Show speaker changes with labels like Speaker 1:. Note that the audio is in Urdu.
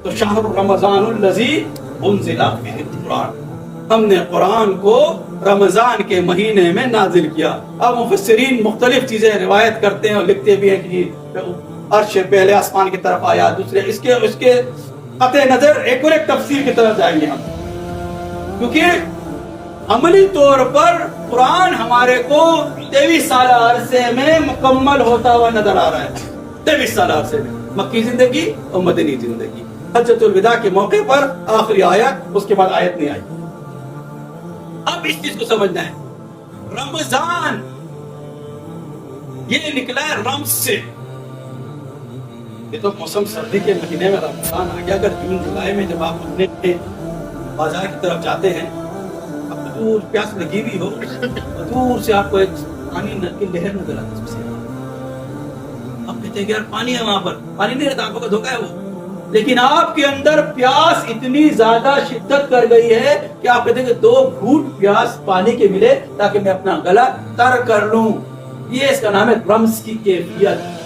Speaker 1: تو شہر رمضان الذی انزل فیہ القرآن، ہم نے قرآن کو رمضان کے مہینے میں نازل کیا۔ اب مفسرین مختلف چیزیں روایت کرتے ہیں اور لکھتے بھی ہیں کہ عرش پہلے آسمان کی طرف آیا، دوسرے اس کے قطع نظر ایک اور ایک تفسیر کی طرف جائیں گے ہم، کیونکہ عملی طور پر قرآن ہمارے کو 23 سالہ عرصے میں مکمل ہوتا ہوا نظر آ رہا ہے۔ 23 سالہ عرصے میں مکی زندگی اور مدنی زندگی، حجۃ الوداع کے موقع پر آخری آیت، اس کے بعد آیت نہیں آئی۔ اب اس چیز کو سمجھنا ہے، رمضان یہ نکلا ہے رمز سے، یہ تو موسم سردی کے مہینے میں رمضان آ گیا۔ اگر جون جولائی میں جب آپ اپنے بازار کی طرف جاتے ہیں، اب دور پیاس لگی بھی ہو، دور سے آپ کو ایک پانی کی لہر نظر آتی ہے، آپ کہتے ہیں کہ یار پانی ہے، وہاں پر پانی نہیں رہتا، آپ کا دھوکہ ہے وہ، لیکن آپ کے اندر پیاس اتنی زیادہ شدت کر گئی ہے کہ آپ کہتے ہیں کہ 2 گھونٹ پیاس پانی کے ملے تاکہ میں اپنا گلا تر کر لوں۔ یہ اس کا نام ہے رمز کی کیفیت۔